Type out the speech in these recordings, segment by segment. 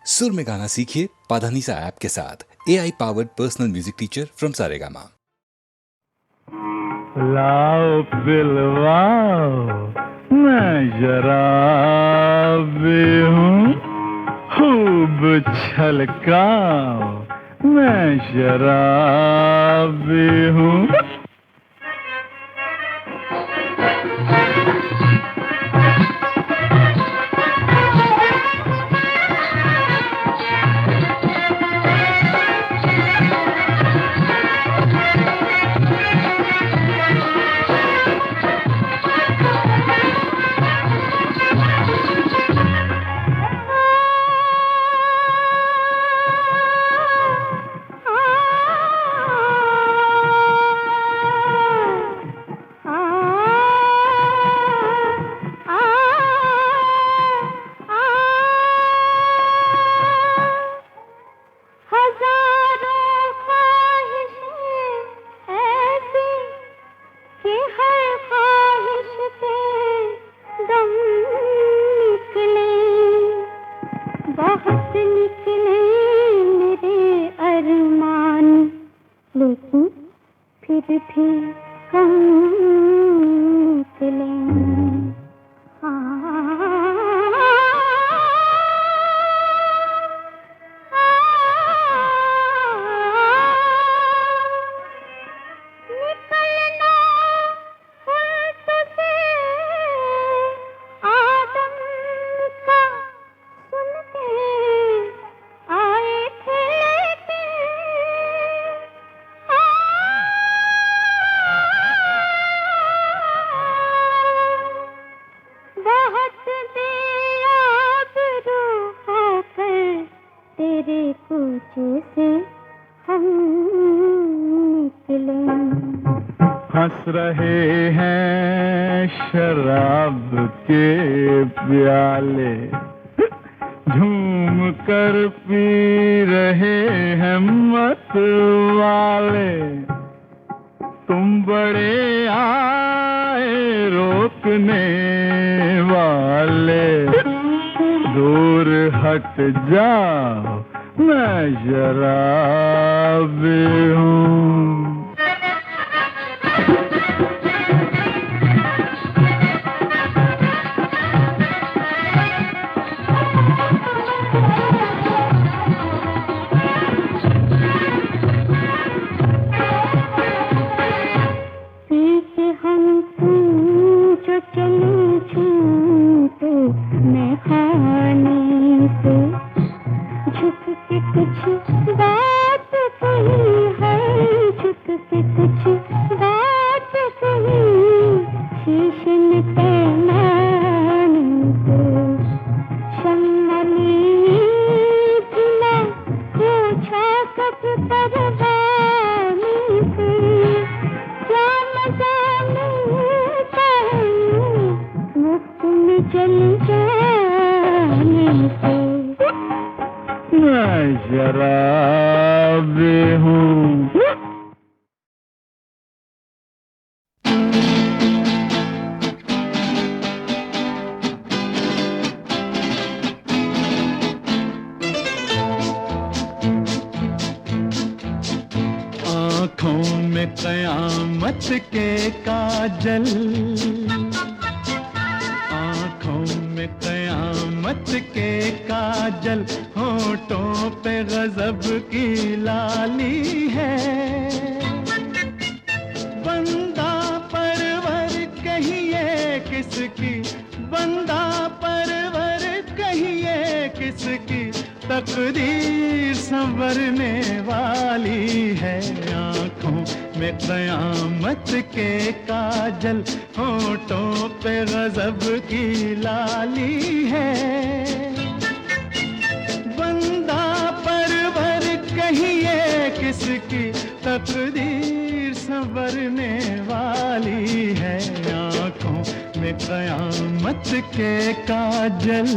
सुर में गाना सीखिए पाधानीसा ऐप के साथ। AI powered personal music teacher from Saregama. लाओ पिलवाओ, मैं शराबी हूँ, खूब छलकाओ, मैं शराबी हूँ। हंस रहे हैं शराब के प्याले, झूम कर पी रहे हैं मत वाले। तुम बड़े आए रोकने वाले, दूर हट जाओ, मैं शराबी हूँ। शराबी हूँ। आँखों में क़यामत के काजल, आँखों में क़यामत के काजल, होठों पे गज़ब की लाली है। बंदा परवर कहिए किसकी, बंदा परवर कहिए किसकी, तकदीर संवरने वाली है। आँखों में क़यामत के काजल, होठों पे गज़ब की लाली है। बंदा परवर कहिए किसकी, तकदीर संवरने वाली है। आँखों में क़यामत के काजल।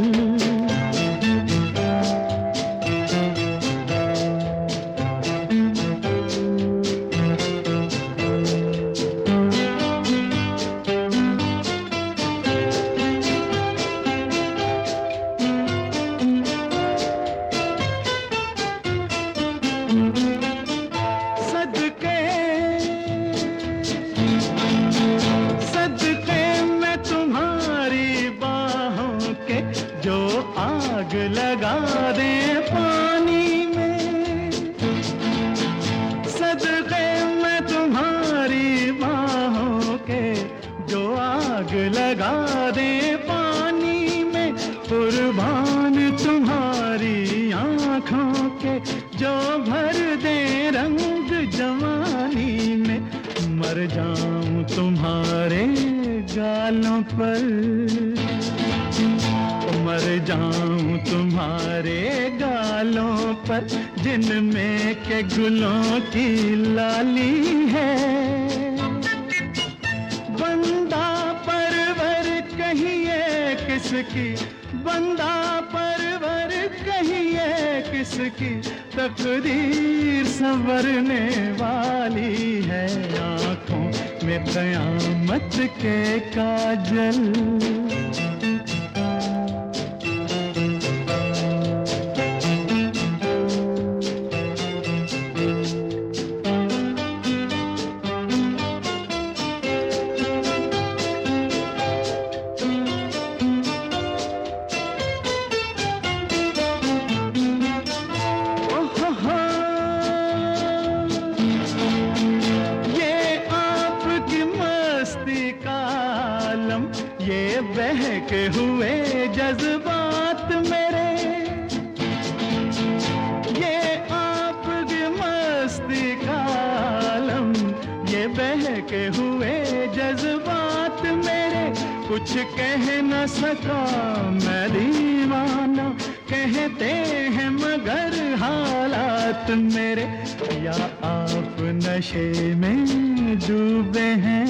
लगा दें पानी में, सदके में तुम्हारी बाहों के जो आग लगा दें पानी में, कुर्बान तुम्हारी आँखों के जो भर दे रंग जवानी में, मर जाऊं तुम्हारे गालों पर, मर जाऊं तुम्हारे गालों पर, जिनमें के गुलों की लाली है। बंदा परवर कहिए किसकी, बंदा परवर कहिए किसकी, तकदीर संवरने वाली है। आँखों में क़यामत के काजल, ये बहके हुए जज्बात मेरे, ये आपकी मस्ती का आलम, ये बहके हुए जज्बात मेरे, कुछ कह न सका मैं दीवाना, कहते हैं मगर हालात मेरे, या आप नशे में डूबे हैं,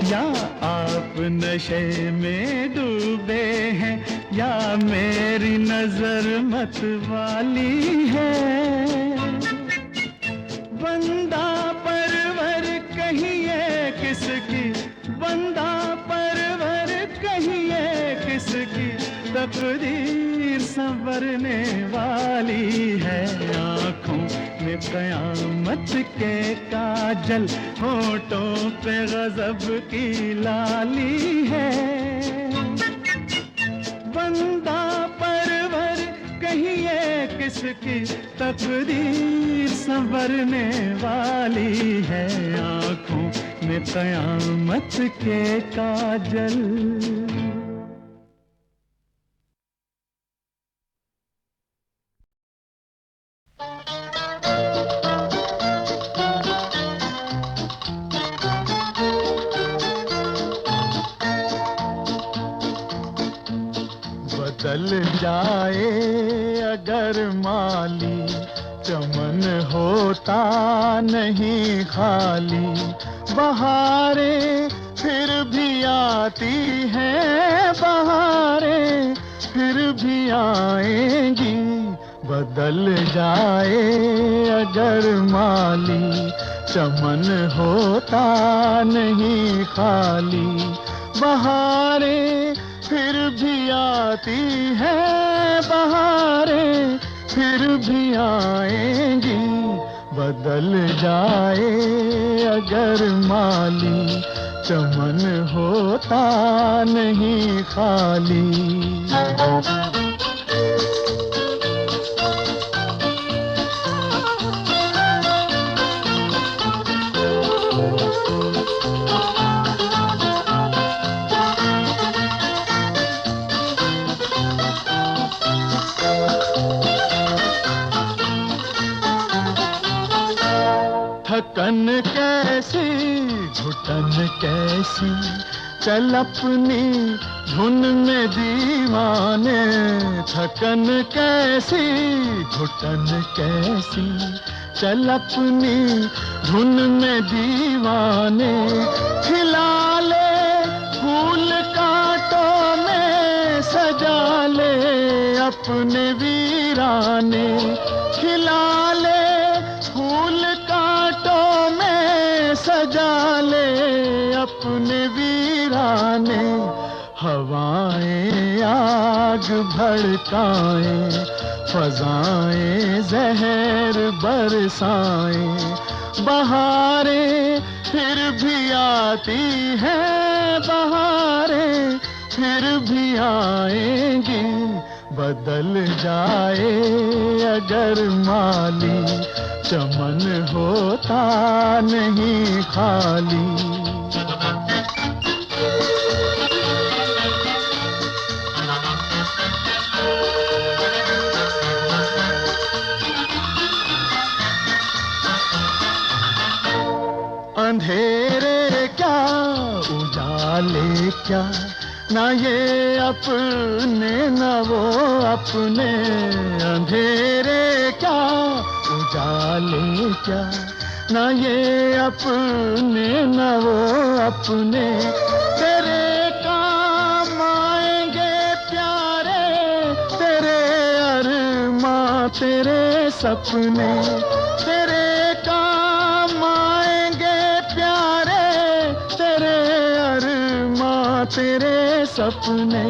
या आप नशे में डूबे हैं, या मेरी नजर मत वाली है। बंदा परवर कहिए किसकी, बंदा परवर कहिए किसकी, तकदीर संवरने वाली है। आँखों में क़यामत के काजल, होठों पे गज़ब की लाली है। बंदा परवर कहिए किसकी, तकदीर संवरने वाली है। आँखों में क़यामत के काजल। बदल जाए अगर माली, चमन होता नहीं खाली, बहारें फिर भी आती हैं, बहारें फिर भी आएंगी। बदल जाए अगर माली, चमन होता नहीं खाली, बहारें फिर भी आती हैं, बहारें फिर भी आएंगी। बदल जाए अगर माली, चमन होता नहीं खाली। थकन कैसी घुटन कैसी, चल अपनी धुन में दीवाने। थकन कैसी घुटन कैसी, चल अपनी धुन में दीवाने। खिला ले फूल कांटों में, सजा ले अपने वीराने। खिला ले फूल कांटों में, सजा ले अपने वीराने। हवाएं आग भड़काएं, फजाएं जहर बरसाएं। बहारें फिर भी आती हैं, बहारें फिर भी आएंगी। बदल जाए अगर माली, चमन होता नहीं खाली। अंधेरे क्या उजाले क्या, ना ये अपने न वो अपने। अंधेरे क्या उजाले क्या, ना ये अपने न वो अपने। तेरे काम आएंगे प्यारे, तेरे अरमां तेरे सपने। तेरे काम आएंगे प्यारे, तेरे अरमां तेरे सपने।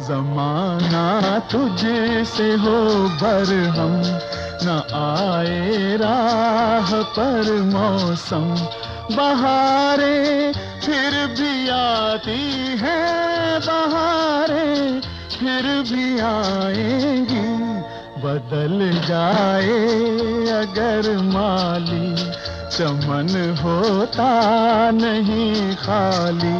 ज़माना तुझसे हो बरहम, न आए राह पर मौसम। बहारें फिर भी आती हैं, बहारें फिर भी आएंगी। बदल जाए अगर माली, चमन होता नहीं खाली।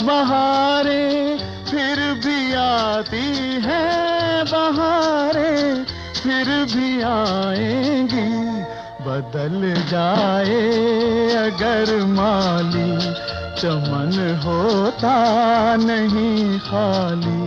बहारें फिर भी आती हैं, बहारें फिर भी आएंगी। बदल जाए अगर माली, चमन होता नहीं खाली।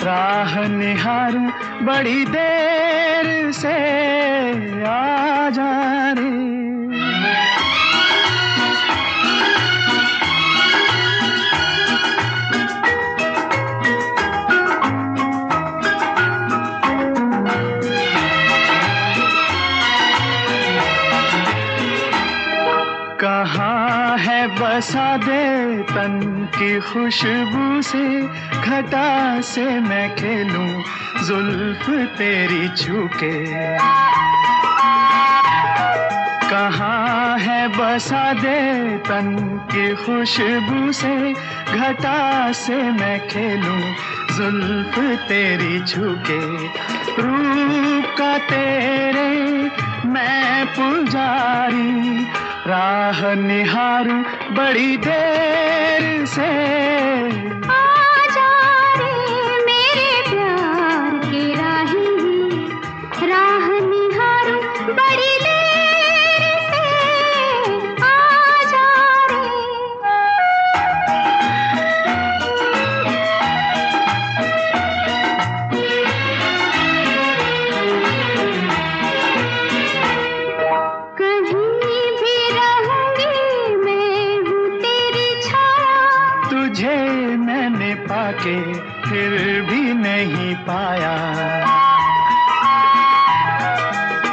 राह निहारूं बड़ी देर से, आ जा रे। कहाँ है बसा दे तन की खुशबू से, घटा से मैं खेलूं जुल्फ तेरी छूके। कहाँ है बसा दे तन की खुशबू से, घटा से मैं खेलूं जुल्फ तेरी छूके। रूप का तेरे मैं पुजारी, राह निहारूं बड़ी देर से। आजा रे मेरे प्यार की राही, राह निहारूं बड़ी देर से। आजा के फिर भी नहीं पाया।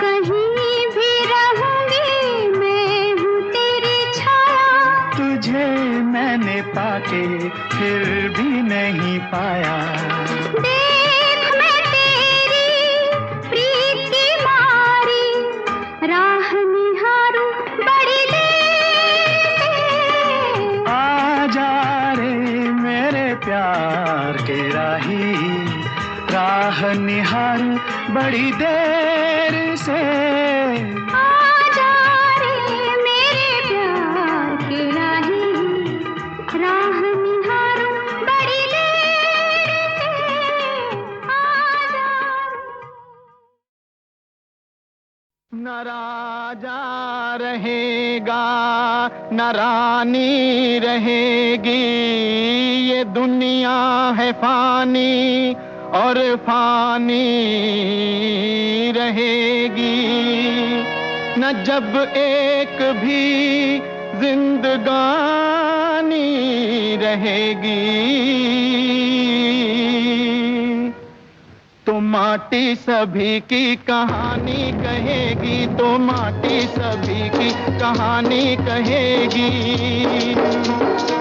कहीं भी रहूंगी मैं हूँ तेरी छाया, तुझे मैंने पाया। पाया। देख मैं तेरी प्रीत की मारी राह निहारूं बड़ी देर से। आजा रे मेरे प्यार के राही, राह निहारूं बड़ी देर से। आजा रे मेरे प्यार के राही, राह निहारूं बड़ी देर से। आजा न राजा रहेगा न रानी रहेगी, ये दुनिया है फानी और फानी रहेगी। न जब एक भी जिंदगानी रहेगी, तो माटी सभी की कहानी कहेगी, तो माटी सभी की कहानी कहेगी।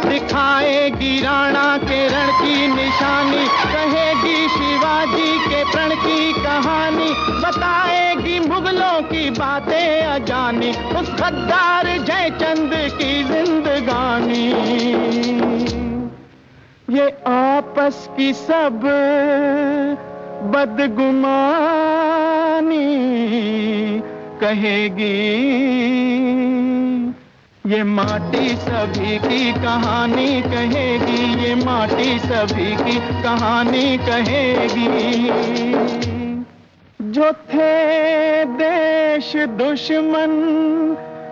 दिखाएगी राणा के रण की निशानी, कहेगी शिवाजी के प्रण की कहानी, बताएगी मुगलों की बातें अजानी, उस गद्दार जयचंद की जिंदगानी। ये आपस की सब बदगुमानी कहेगी, ये माटी सभी की कहानी कहेगी, ये माटी सभी की कहानी कहेगी। जो थे देश दुश्मन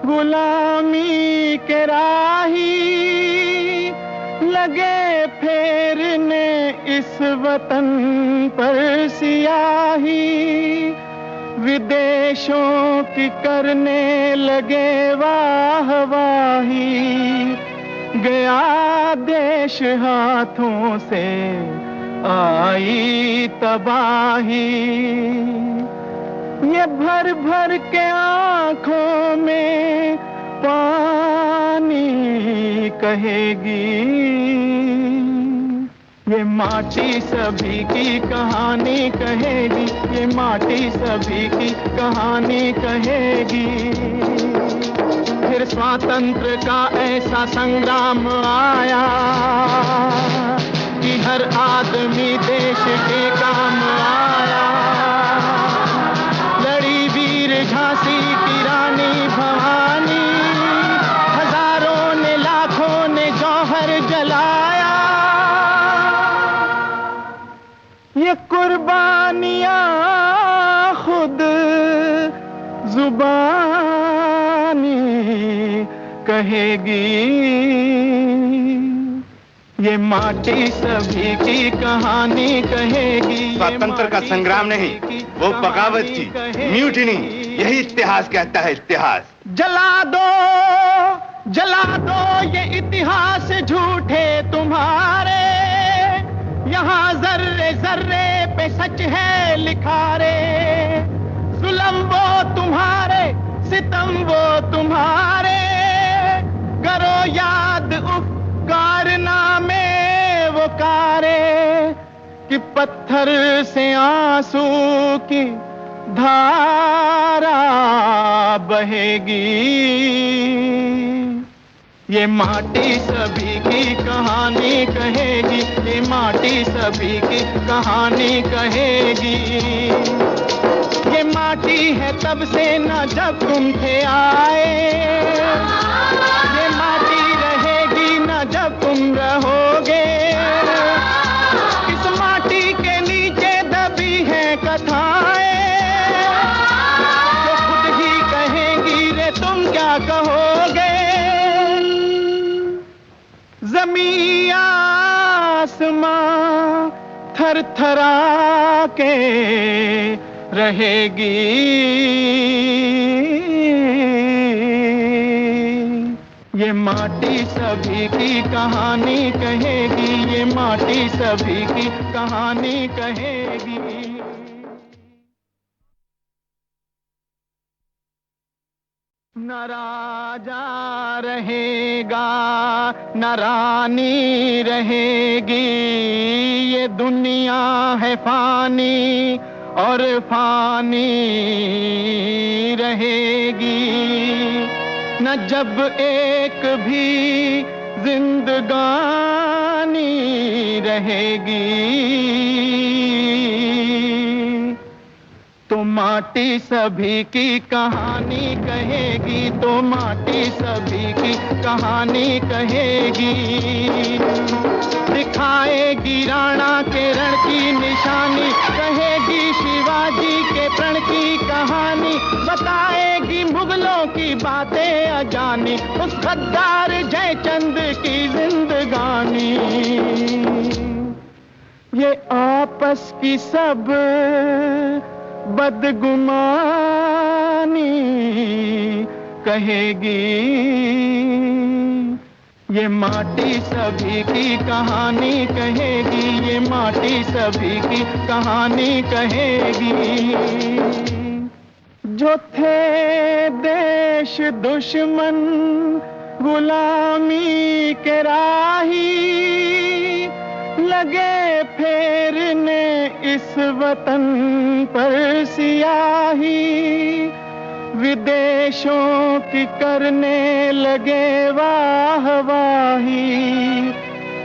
गुलामी के राही, लगे फेरने इस वतन पर सियाही, विदेशों की करने लगे वाहवाही, गया देश हाथों से आई तबाही। ये भर भर के आंखों में पानी कहेगी, ये माटी सभी की कहानी कहेगी, ये माटी सभी की कहानी कहेगी। फिर स्वातंत्र का ऐसा संग्राम आया कि हर आदमी देश के काम आया। लड़ी वीर झांसी की रानी भवानी, हजारों ने लाखों ने जौहर जलाया। ये कुर्बानियां खुद जुबानी कहेगी, ये माटी सभी की कहानी कहेगी। स्वतंत्र का संग्राम नहीं, वो बगावत की म्यूटिनी, यही इतिहास कहता है। इतिहास जला दो ये इतिहास झूठे तुम्हारे, यहाँ जर्रे जर्रे पे सच है लिखा रे। जुल्म वो तुम्हारे, सितम वो तुम्हारे, करो याद उफ कारनामे वो कारे, कि पत्थर से आंसू की धारा बहेगी। ये माटी सभी की कहानी कहेगी, ये माटी सभी की कहानी कहेगी। ये माटी है तब से न जब तुम थे आए, ये माटी रहेगी न जब तुम रहोगे। इस माटी के नीचे दबी है कथाएं, जो खुद ही कहेंगी रे तुम क्या कहोगे। ज़मीं आसमां थर थरा के रहेगी, ये माटी सभी की कहानी कहेगी, ये माटी सभी की कहानी कहेगी। न राजा रहेगा न रानी रहेगी, ये दुनिया है फानी और फानी रहेगी। न जब एक भी जिंदगानी रहेगी, तो माटी सभी की कहानी कहेगी, तो माटी सभी की कहानी कहेगी। दिखाएगी राणा के रण की निशानी, कहेगी शिवाजी के प्रण की कहानी, बताएगी मुगलों की बातें अजानी, उस गद्दार जयचंद की जिंदगानी। ये आपस की सब बदगुमानी कहेगी, ये माटी सभी की कहानी कहेगी, ये माटी सभी की कहानी कहेगी। जो थे देश दुश्मन गुलामी के राही, लगे फेरने इस वतन पर सियाही, विदेशों की करने लगे वाहवाही,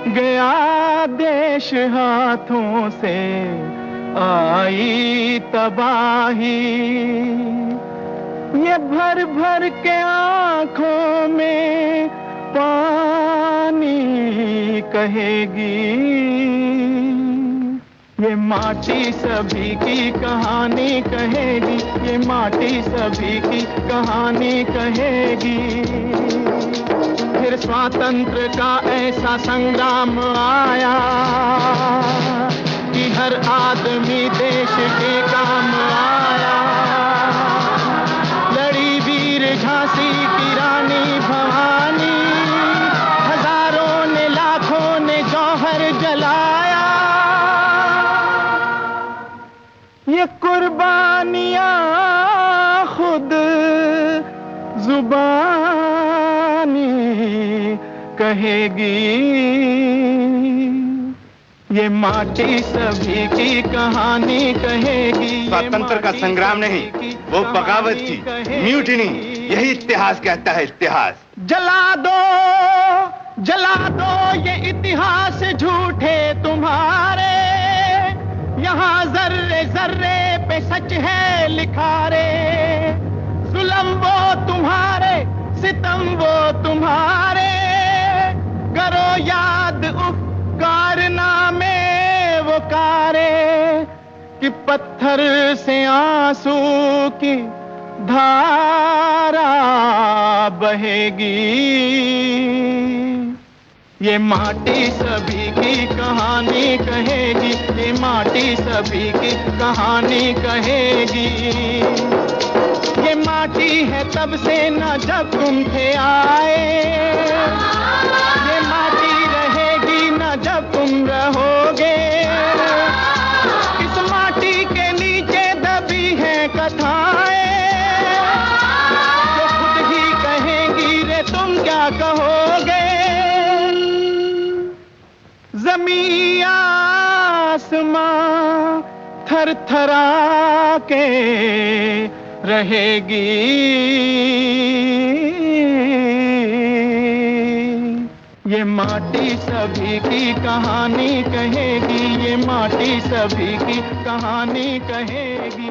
गया देश हाथों से आई तबाही। ये भर भर के आंखों में पानी कहेगी, ये माटी सभी की कहानी कहेगी, ये माटी सभी की कहानी कहेगी। फिर स्वातंत्र का ऐसा संग्राम आया कि हर आदमी देश के काम आया। लड़ी वीर झांसी की रानी भवानी, हजारों ने लाखों ने जौहर जलाया। ये कुर्बानियां खुद जुबानी कहेगी, ये माटी सभी की कहानी कहेगी। स्वतंत्र का संग्राम नहीं, वो बगावत की, म्यूटिनी, यही इतिहास कहता है। इतिहास जला दो ये इतिहास झूठे तुम्हारे, यहाँ जर्रे जर्रे पे सच है लिखा रे। जुल्म वो तुम्हारे, सितम वो तुम्हारे, करो याद कारनामे वो कारे, कि पत्थर से आंसू की धारा बहेगी। ये माटी सभी की कहानी कहेगी, ये माटी सभी की कहानी कहेगी। ये माटी है तब से न जब तुम थे आए, ये माटी रहेगी न जब तुम रहोगे। इस माटी के नीचे दबी है कथाएं, जो खुद ही कहेंगी रे तुम क्या कहोगे। ज़मीं आसमां थरथरा के रहेगी, ये माटी सभी की कहानी कहेगी, ये माटी सभी की कहानी कहेगी।